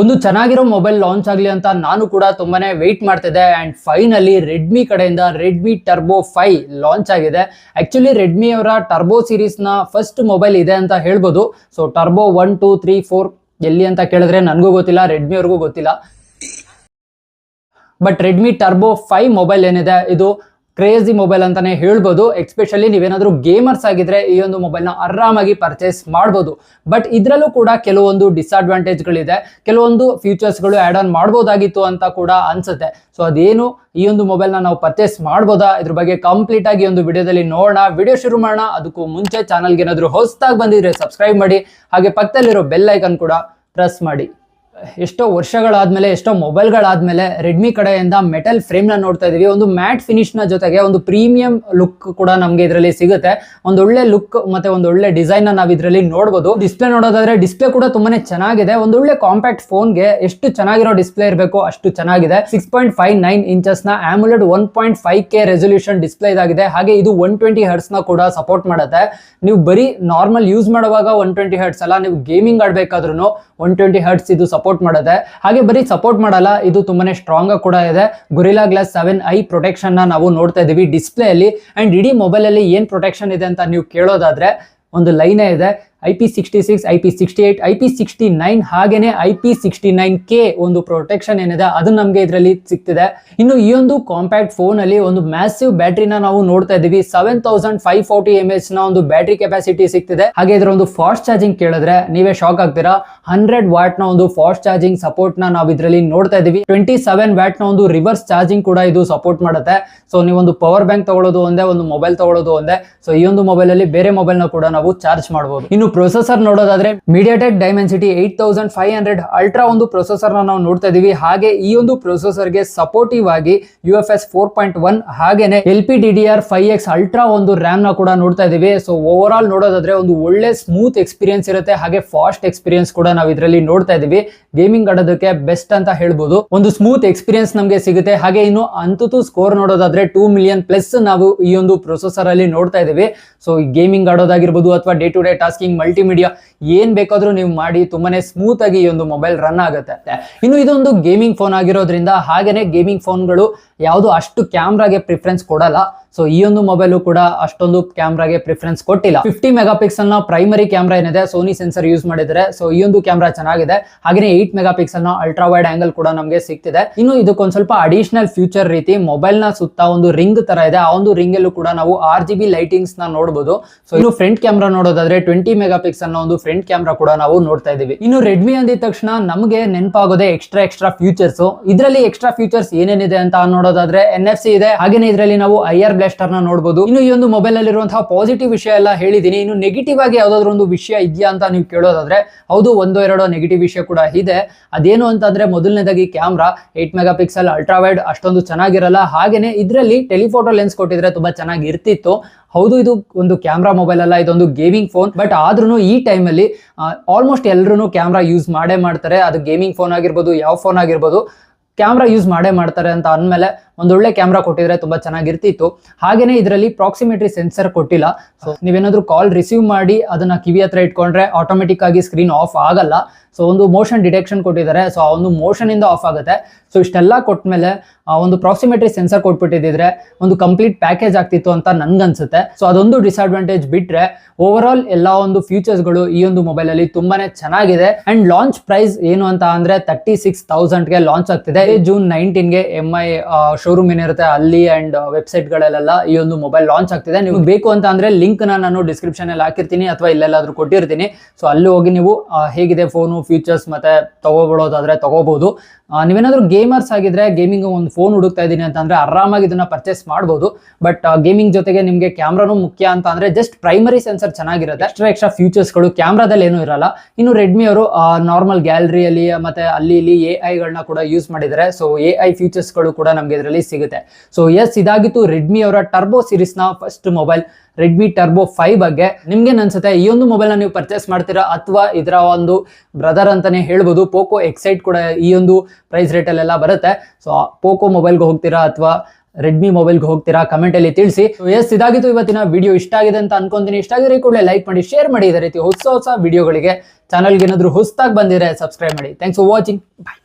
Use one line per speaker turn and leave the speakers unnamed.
ಒಂದು ಚೆನ್ನಾಗಿರೋ mobile launch ಆಗಲಿ ಅಂತ ನಾನು ಕೂಡ ತುಂಬಾನೇ ವೆಯ್ಟ್ ಮಾಡ್ತಿದ್ದೆ ಆ್ಯಂಡ್ ಫೈನಲಿ ರೆಡ್ಮಿ ಕಡೆಯಿಂದ ರೆಡ್ಮಿ ಟರ್ಬೋ 5 ಲಾಂಚ್ ಆಗಿದೆ. ಆ್ಯಕ್ಚುಲಿ ರೆಡ್ಮಿ ಅವರ ಟರ್ಬೋ ಸೀರೀಸ್ನ ಫಸ್ಟ್ ಮೊಬೈಲ್ ಇದೆ ಅಂತ ಹೇಳ್ಬೋದು. ಸೊ ಟರ್ಬೋ 1, 2, 3, 4 ಎಲ್ಲಿ ಅಂತ ಕೇಳಿದ್ರೆ ನನಗೂ ಗೊತ್ತಿಲ್ಲ, ರೆಡ್ಮಿ ಅವ್ರಿಗೂ ಗೊತ್ತಿಲ್ಲ. ಬಟ್ ರೆಡ್ಮಿ ಟರ್ಬೋ 5 ಮೊಬೈಲ್ ಏನಿದೆ ಇದು ಕ್ರೇಜಿ ಮೊಬೈಲ್ ಅಂತಾನೆ ಹೇಳ್ಬೋದು. ಎಕ್ಸ್ಪೆಷಲಿ ನೀವೇನಾದ್ರೂ ಗೇಮರ್ಸ್ ಆಗಿದ್ರೆ ಈ ಒಂದು ಮೊಬೈಲ್ನ ಆರಾಮಾಗಿ ಪರ್ಚೇಸ್ ಮಾಡ್ಬೋದು. ಬಟ್ ಇದರಲ್ಲೂ ಕೂಡ ಕೆಲವೊಂದು ಡಿಸ್ಅಡ್ವಾಂಟೇಜ್ಗಳಿದೆ, ಕೆಲವೊಂದು ಫೀಚರ್ಸ್ಗಳು ಆ್ಯಡ್ ಆನ್ ಮಾಡ್ಬೋದಾಗಿತ್ತು ಅಂತ ಕೂಡ ಅನ್ಸುತ್ತೆ. ಸೊ ಅದೇನು ಈ ಒಂದು ಮೊಬೈಲ್ನ ನಾವು ಪರ್ಚೇಸ್ ಮಾಡ್ಬೋದಾ, ಇದ್ರ ಬಗ್ಗೆ ಕಂಪ್ಲೀಟ್ ಆಗಿ ಒಂದು ವಿಡಿಯೋದಲ್ಲಿ ನೋಡೋಣ. ವಿಡಿಯೋ ಶುರು ಮಾಡೋಣ. ಅದಕ್ಕೂ ಮುಂಚೆ ಚಾನಲ್ಗೆ ಏನಾದರೂ ಹೊಸದಾಗಿ ಬಂದಿದ್ರೆ ಸಬ್ಸ್ಕ್ರೈಬ್ ಮಾಡಿ, ಹಾಗೆ ಪಕ್ಕದಲ್ಲಿರೋ ಬೆಲ್ ಐಕನ್ ಕೂಡ ಪ್ರೆಸ್ ಮಾಡಿ. ಎಷ್ಟೋ ವರ್ಷಗಳಾದ್ಮೇಲೆ, ಎಷ್ಟೋ ಮೊಬೈಲ್ಗಳಾದ್ಮೇಲೆ ರೆಡ್ಮಿ ಕಡೆಯಿಂದ ಮೆಟಲ್ ಫ್ರೇಮ್ನ ನೋಡ್ತಾ ಇದೀವಿ. ಒಂದು ಮ್ಯಾಟ್ ಫಿನಿಶ್ನ ಜೊತೆಗೆ ಒಂದು ಪ್ರೀಮಿಯಂ ಲುಕ್ ಕೂಡ ನಮಗೆ ಇದರಲ್ಲಿ ಸಿಗುತ್ತೆ. ಒಂದೊಳ್ಳೆ ಲುಕ್ ಮತ್ತೆ ಒಂದೊಳ್ಳೆ ಡಿಸೈನ್ ನಾವು ಇದರಲ್ಲಿ ನೋಡ್ಬೋದು. ಡಿಸ್ಪ್ಲೇ ನೋಡೋದಾದ್ರೆ ಡಿಸ್ಪ್ಲೇ ಕೂಡ ತುಂಬಾನೇ ಚೆನ್ನಾಗಿದೆ. ಒಂದೊಳ್ಳೆ ಕಾಂಪ್ಯಾಕ್ಟ್ ಫೋನ್ಗೆ ಎಷ್ಟು ಚೆನ್ನಾಗಿರೋ ಡಿಸ್ಪ್ಲೇ ಇರಬೇಕು ಅಷ್ಟು ಚೆನ್ನಾಗಿದೆ. 6.59 ಇಂಚಸ್ ನ AMOLED 1.5K ರೆಸೊಲ್ಯೂಷನ್ ಡಿಸ್ಪ್ಲೇ ಇದಾಗಿದೆ. ಹಾಗೆ ಇದು 120 ಹರ್ಟ್ಸ್ ನ ಕೂಡ ಸಪೋರ್ಟ್ ಮಾಡುತ್ತೆ. ನೀವು ಬರೀ ನಾರ್ಮಲ್ ಯೂಸ್ ಮಾಡುವಾಗ 120 ಹರ್ಟ್ಸ್ ಅಲ್ಲ, ನೀವು ಗೇಮಿಂಗ್ ಆಡ್ಬೇಕಾದ್ರೂ 120 ಹರ್ಟ್ಸ್ ಇದು ಸಪೋರ್ಟ್ ಮಾಡುತ್ತೆ. ಹಾಗೆ ಬರೀ ಸಪೋರ್ಟ್ ಮಾಡಲ್ಲ, ಇದು ತುಂಬಾನೇ ಸ್ಟ್ರಾಂಗ್ ಕೂಡ ಇದೆ. ಗೊರಿಲ್ಲಾ ಗ್ಲಾಸ್ 7i ಪ್ರೊಟೆಕ್ಷನ್ ನಾವು ನೋಡ್ತಾ ಇದೀವಿ ಡಿಸ್ಪ್ಲೇ ಅಲ್ಲಿ. ಅಂಡ್ ಇಡೀ ಮೊಬೈಲ್ ಅಲ್ಲಿ ಏನ್ ಪ್ರೊಟೆಕ್ಷನ್ ಇದೆ ಅಂತ ನೀವು ಕೇಳೋದಾದ್ರೆ ಒಂದು ಲೈನೇ ಇದೆ. IP66, IP68, IP69 ಹಾಗೇನೆ IP69K ಒಂದು ಪ್ರೊಟೆಕ್ಷನ್ ಏನಿದೆ ಅದು ನಮಗೆ ಇದರಲ್ಲಿ ಸಿಗ್ತಿದೆ. ಇನ್ನು ಈ ಒಂದು ಕಾಂಪ್ಯಾಕ್ಟ್ ಫೋನ್ ಅಲ್ಲಿ ಒಂದು ಮ್ಯಾಸಿವ್ ಬ್ಯಾಟ್ರಿನ ನಾವು ನೋಡ್ತಾ ಇದೀವಿ. 7540 mAh ನ ಒಂದು ಬ್ಯಾಟ್ರಿ ಕೆಪಾಸಿಟಿ ಸಿಗ್ತಿದೆ. ಹಾಗೆ ಇದರ ಒಂದು ಫಾಸ್ಟ್ ಚಾರ್ಜಿಂಗ್ ಕೇಳಿದ್ರೆ ನೀವೇ ಶಾಕ್ ಆಗ್ತೀರಾ. 100 ವಾಟ್ ನ ಒಂದು ಫಾಸ್ಟ್ ಚಾರ್ಜಿಂಗ್ ಸಪೋರ್ಟ್ ನ ನಾವು ಇದರಲ್ಲಿ ನೋಡ್ತಾ ಇದೀವಿ. 27 ವ್ಯಾಟ್ ನ ಒಂದು ರಿವರ್ಸ್ ಚಾರ್ಜಿಂಗ್ ಕೂಡ ಇದು ಸಪೋರ್ಟ್ ಮಾಡುತ್ತೆ. ಸೊ ನೀವೊಂದು ಪವರ್ ಬ್ಯಾಂಕ್ ತಗೊಳ್ಳೋದು ಒಂದೇ, ಒಂದು ಮೊಬೈಲ್ ತಗೊಳ್ಳೋದು ಒಂದೇ. ಸೊ ಈ ಒಂದು ಮೊಬೈಲ್ ಅಲ್ಲಿ ಬೇರೆ ಮೊಬೈಲ್ ನ ಕೂಡ ನಾವು ಚಾರ್ಜ್ ಮಾಡಬಹುದು. ಇನ್ನು ಪ್ರೊಸೆಸರ್ ನೋಡೋದಾದ್ರೆ MediaTek Dimensity 8500 ಅಲ್ಟ್ರಾ ಒಂದು ಪ್ರೊಸೆಸರ್ ನಾವು ನೋಡ್ತಾ ಇದೀವಿ. ಹಾಗೆ ಈ ಒಂದು ಪ್ರೊಸೆಸರ್ ಗೆ ಸಪೋರ್ಟಿವ್ ಆಗಿ UFS 4.1 ಹಾಗೇನೆ LPDDR5X ಅಲ್ಟ್ರಾ ಒಂದು ರ್ಯಾಮ್ ನ ಕೂಡ ನೋಡ್ತಾ ಇದೀವಿ. ಸೊ ಓವರ್ ಆಲ್ ನೋಡೋದಾದ್ರೆ ಒಂದು ಒಳ್ಳೆ ಸ್ಮೂತ್ ಎಕ್ಸ್ಪೀರಿಯನ್ಸ್ ಇರುತ್ತೆ, ಹಾಗೆ ಫಾಸ್ಟ್ ಎಕ್ಸ್ಪೀರಿಯನ್ಸ್ ಕೂಡ ನಾವು ಇದರಲ್ಲಿ ನೋಡ್ತಾ ಇದೀವಿ. ಗೇಮಿಂಗ್ ಆಡೋದಕ್ಕೆ ಬೆಸ್ಟ್ ಅಂತ ಹೇಳ್ಬೋದು. ಒಂದು ಸ್ಮೂತ್ ಎಕ್ಸ್ಪೀರಿಯನ್ಸ್ ನಮಗೆ ಸಿಗುತ್ತೆ. ಹಾಗೆ ಇನ್ನು ಅಂತೂ ಸ್ಕೋರ್ ನೋಡೋದಾದ್ರೆ 2 ಮಿಲಿಯನ್ ಪ್ಲಸ್ ನಾವು ಈ ಒಂದು ಪ್ರೊಸೆಸರ್ ಅಲ್ಲಿ ನೋಡ್ತಾ ಇದೀವಿ. ಸೊ ಗೇಮಿಂಗ್ ಆಡೋದಾಗಿರ್ಬೋದು ಅಥವಾ day to day tasking, multimedia ಏನ್ ಬೇಕಾದ್ರೂ ನೀವು ಮಾಡಿ ತುಂಬಾನೇ ಸ್ಮೂತ್ ಆಗಿ ಈ ಒಂದು ಮೊಬೈಲ್ ರನ್ ಆಗುತ್ತೆ. ಇನ್ನು ಇದೊಂದು ಗೇಮಿಂಗ್ ಫೋನ್ ಆಗಿರೋದ್ರಿಂದ ಹಾಗೇನೆ ಗೇಮಿಂಗ್ ಫೋನ್ಗಳು ಯಾವುದು ಅಷ್ಟು ಕ್ಯಾಮ್ರಾಗೆ ಪ್ರಿಫರೆನ್ಸ್ ಕೊಡಲ್ಲ. ಸೊ ಈ ಒಂದು ಮೊಬೈಲು ಕೂಡ ಅಷ್ಟೊಂದು ಕ್ಯಾಮ್ರಾಗೆ ಪ್ರಿಫರೆನ್ಸ್ ಕೊಟ್ಟಿಲ್ಲ. 50 ಮೆಗಾ ಪಿಕ್ಸೆಲ್ ನ ಪ್ರೈಮರಿ ಕ್ಯಾಮ್ರಾ ಏನಿದೆ ಸೋನಿ ಸೆನ್ಸರ್ ಯೂಸ್ ಮಾಡಿದ್ರೆ. ಸೊ ಈ ಒಂದು ಕ್ಯಾಮ್ರಾ ಚೆನ್ನಾಗಿದೆ. ಹಾಗೆ 8 ಮೆಗಾ ಪಿಕ್ಸೆಲ್ ನ ಅಲ್ಟ್ರಾ ವೈಡ್ ಆಂಗಲ್ ಕೂಡ ನಮಗೆ ಸಿಗ್ತಿದೆ. ಇನ್ನು ಇದಕ್ಕೊಂದ್ ಸ್ವಲ್ಪ ಅಡಿಷನಲ್ ಫ್ಯೂಚರ್ ರೀತಿ ಮೊಬೈಲ್ ನ ಸುತ್ತ ಒಂದು ರಿಂಗ್ ತರ ಇದೆ. ಆ ಒಂದು ರಿಂಗ್ ಅಲ್ಲೂ ಕೂಡ ನಾವು RGB ಲೈಟಿಂಗ್ಸ್ ನ ನೋಡಬಹುದು. ಸೊ ಇನ್ನು ಫ್ರಂಟ್ ಕ್ಯಾಮ್ರಾ ನೋಡೋದಾದ್ರೆ 20 ಮೆಗಾ ಪಿಕ್ಸೆಲ್ ನ ಒಂದು ಫ್ರಂಟ್ ಕ್ಯಾಮ್ರಾ ಕೂಡ ನಾವು ನೋಡ್ತಾ ಇದೀವಿ. ಇನ್ನು ರೆಡ್ಮಿ ಅಂದಿದ ತಕ್ಷಣ ನಮಗೆ ನೆನಪಾಗೋದೇ ಎಕ್ಸ್ಟ್ರಾ ಫ್ಯೂಚರ್ಸ್. ಇದರಲ್ಲಿ ಎಕ್ಸ್ಟ್ರಾ ಫ್ಯೂಚರ್ಸ್ ಏನೇನಿದೆ ಅಂತ ನೋಡೋದಾದ್ರೆ NFC ಇದೆ. ಹಾಗೇನೆ ಇದರಲ್ಲಿ ನಾವು IR ಬ್ಲಾಸ್ಟರ್ ನ ನೋಡಬಹುದು. ಇನ್ನು ಈ ಒಂದು ಮೊಬೈಲ್ ಅಲ್ಲಿ ಇರುವಂತಹ ಪಾಸಿಟಿವ್ ವಿಷಯ ಎಲ್ಲ ಹೇಳಿದೀನಿ. ಇನ್ನು ನೆಗೆಟಿವ್ ಆಗಿ ಯಾವ್ದಾದ್ರು ಒಂದು ವಿಷಯ ಇದೆಯಾ ಅಂತ ನೀವು ಕೇಳೋದಾದ್ರೆ ಹೌದು, 1-2 ನೆಗೆಟಿವ್ ವಿಷಯ ಕೂಡ ಇದೆ. ಅದೇನು ಅಂತಂದ್ರೆ ಮೊದಲನೇದಾಗಿ camera 8 mega pixel ultra wide ಅಷ್ಟೊಂದು ಚೆನ್ನಾಗಿರಲ್ಲ. ಹಾಗೇನೆ ಇದರಲ್ಲಿ ಟೆಲಿಫೋಟೋ ಲೆನ್ಸ್ ಕೊಟ್ಟಿದ್ರೆ ತುಂಬಾ ಚೆನ್ನಾಗಿ ಇರ್ತಿತ್ತು. ಹೌದು, ಇದು ಒಂದು ಕ್ಯಾಮ್ರಾ ಮೊಬೈಲ್ ಅಲ್ಲ, ಇದೊಂದು ಗೇಮಿಂಗ್ ಫೋನ್. ಬಟ್ ಆದ್ರೂ ಈ ಟೈಮಲ್ಲಿ ಆಲ್ಮೋಸ್ಟ್ ಎಲ್ಲರೂ ಕ್ಯಾಮ್ರಾ ಯೂಸ್ ಮಾಡೇ ಮಾಡ್ತಾರೆ. ಅದು ಗೇಮಿಂಗ್ ಫೋನ್ ಆಗಿರ್ಬೋದು, ಯಾವ ಫೋನ್ ಆಗಿರ್ಬೋದು, ಕ್ಯಾಮ್ರಾ ಯೂಸ್ ಮಾಡೇ ಮಾಡ್ತಾರೆ ಅಂತ ಅಂದಮೇಲೆ ಒಂದೊಳ್ಳೆ ಕ್ಯಾಮ್ರಾ ಕೊಟ್ಟಿದ್ರೆ ತುಂಬಾ ಚೆನ್ನಾಗಿರ್ತಿತ್ತು. ಹಾಗೇನೆ ಇದರಲ್ಲಿ ಪ್ರಾಕ್ಸಿಮಿಟಿ ಸೆನ್ಸರ್ ಕೊಟ್ಟಿಲ್ಲ. ಸೊ ನೀವೇನಾದ್ರೂ ಕಾಲ್ ರಿಸೀವ್ ಮಾಡಿ ಅದನ್ನ ಕಿವಿ ಹತ್ರ ಇಟ್ಕೊಂಡ್ರೆ ಆಟೋಮೆಟಿಕ್ ಆಗಿ ಸ್ಕ್ರೀನ್ ಆಫ್ ಆಗಲ್ಲ. ಸೊ ಒಂದು ಮೋಷನ್ ಡಿಟೆಕ್ಷನ್ ಕೊಟ್ಟಿದ್ದಾರೆ. ಸೊ ಆ ಒಂದು ಮೋಷನ್ ಇಂದ ಆಫ್ ಆಗುತ್ತೆ. ಸೊ ಇಷ್ಟೆಲ್ಲ ಕೊಟ್ಮೇಲೆ ಒಂದು ಪ್ರಾಕ್ಸಿಮಿಟಿ ಸೆನ್ಸರ್ ಕೊಟ್ಬಿಟ್ಟಿದ್ರೆ ಒಂದು ಕಂಪ್ಲೀಟ್ ಪ್ಯಾಕೇಜ್ ಆಗ್ತಿತ್ತು ಅಂತ ನನ್ಗನ್ಸುತ್ತೆ. ಸೊ ಅದೊಂದು ಡಿಸ್ಅಡ್ವಾಂಟೇಜ್ ಬಿಟ್ರೆ ಓವರ್ ಆಲ್ ಎಲ್ಲ ಒಂದು ಫೀಚರ್ಸ್ ಗಳು ಈ ಒಂದು ಮೊಬೈಲ್ ಅಲ್ಲಿ ತುಂಬಾನೇ ಚೆನ್ನಾಗಿದೆ. ಅಂಡ್ ಲಾಂಚ್ ಪ್ರೈಸ್ ಏನು ಅಂತ ಅಂದ್ರೆ 36,000 ಗೆ ಲಾಂಚ್ ಆಗ್ತಿದೆ. ಜೂನ್ 19ಗೆ MI ಶೋರೂಮ್ ಏನಿರುತ್ತೆ ಅಲ್ಲಿ ಅಂಡ್ ವೆಬ್ಸೈಟ್ ಗಳಲ್ಲೆಲ್ಲ ಈ ಒಂದು ಮೊಬೈಲ್ ಲಾಂಚ್ ಆಗ್ತಿದೆ. ನೀವು ಬೇಕು ಅಂತ ಅಂದ್ರೆ ಲಿಂಕ್ ನಾನು ಡಿಸ್ಕ್ರಿಪ್ಷನ್ ಅಲ್ಲಿ ಹಾಕಿರ್ತೀನಿ ಅಥವಾ ಇಲ್ಲೆಲ್ಲಾದ್ರೂ ಕೊಟ್ಟಿರ್ತೀನಿ. ಸೊ ಅಲ್ಲಿ ಹೋಗಿ ನೀವು ಹೇಗಿದೆ ಫೋನು, ಫೀಚರ್ಸ್ ಮತ್ತೆ ತಗೋಬಿಡೋದಾದ್ರೆ ತಗೋಬಹುದು. ನೀವೇನಾದ್ರೂ ಗೇಮರ್ಸ್ ಆಗಿದ್ರೆ, ಗೇಮಿಂಗ್ ಒಂದು ಫೋನ್ ಹುಡುಕ್ತಾ ಇದೀನಿ ಅಂತಂದ್ರೆ ಆರಾಮಾಗಿ ಇದನ್ನ ಪರ್ಚೇಸ್ ಮಾಡಬಹುದು. ಬಟ್ ಗೇಮಿಂಗ್ ಜೊತೆಗೆ ನಿಮಗೆ ಕ್ಯಾಮ್ರಾನು ಮುಖ್ಯ ಅಂತ ಅಂದ್ರೆ ಜಸ್ಟ್ ಪ್ರೈಮರಿ ಸೆನ್ಸರ್ ಚೆನ್ನಾಗಿರುತ್ತೆ. ಎಕ್ಸ್ಟ್ರಾ ಫ್ಯೂಚರ್ಸ್ ಗಳು ಕ್ಯಾಮ್ರಾದಲ್ಲಿ ಏನೂ ಇರಲ್ಲ. ಇನ್ನು ರೆಡ್ಮಿ ಅವರು ನಾರ್ಮಲ್ ಗ್ಯಾಲರಿಯಲ್ಲಿ ಮತ್ತೆ ಅಲ್ಲಿ ಇಲ್ಲಿ AI ಗಳನ್ನ ಕೂಡ ಯೂಸ್ ಮಾಡಿದ್ದಾರೆ. ಸೊ AI ಫೀಚರ್ಸ್ ಗಳು ಕೂಡ ನಮ್ಗೆ ಇದರಲ್ಲಿ ಸಿಗುತ್ತೆ. ಸೊ ಎಸ್, ಇದಾಗಿತ್ತು ರೆಡ್ಮಿ ಅವರ ಟರ್ಬೋ ಸೀರೀಸ್ ನ ಫಸ್ಟ್ ಮೊಬೈಲ್ ರೆಡ್ಮಿ ಟರ್ಬೋ 5 ಬಗ್ಗೆ. ನಿಮ್ಗೆ ಅನ್ಸುತ್ತೆ ಈ ಒಂದು ಮೊಬೈಲ್ ನ ನೀವು ಪರ್ಚೇಸ್ ಮಾಡ್ತೀರಾ ಅಥವಾ ಇದರ ಒಂದು ಬ್ರದರ್ ಅಂತಾನೆ ಹೇಳ್ಬೋದು, ಪೋಕೋ ಎಕ್ಸೈಟ್ ಕೂಡ ಈ ಒಂದು ಪ್ರೈಸ್ ರೇಟ್ ಅಲ್ಲೆಲ್ಲ ಬರುತ್ತೆ. ಸೊ ಪೋಕೋ ಮೊಬೈಲ್ಗೆ ಹೋಗ್ತೀರಾ ಅಥವಾ ರೆಡ್ಮಿ ಮೊಬೈಲ್ಗೆ ಹೋಗ್ತೀರಾ ಕಮೆಂಟ್ ಅಲ್ಲಿ ತಿಳಿಸಿ. ಎಸ್, ಇದಾಗಿತ್ತು ಇವತ್ತಿನ ವಿಡಿಯೋ. ಇಷ್ಟ ಆಗಿದೆ ಅಂತ ಅನ್ಕೊಂತೀನಿ. ಇಷ್ಟ ಆಗಿದ್ರೆ ಕೂಡಲೇ ಲೈಕ್ ಮಾಡಿ, ಶೇರ್ ಮಾಡಿ. ಇದೇ ರೀತಿ ಹೊಸ ವಿಡಿಯೋಗಳಿಗೆ ಚಾನಲ್ಗೆ ಏನಾದ್ರು ಹೊಸದಾಗಿ ಬಂದಿದ್ರೆ ಸಬ್ಸ್ಕ್ರೈಬ್ ಮಾಡಿ. Thanks for watching. ಬಾಯ್.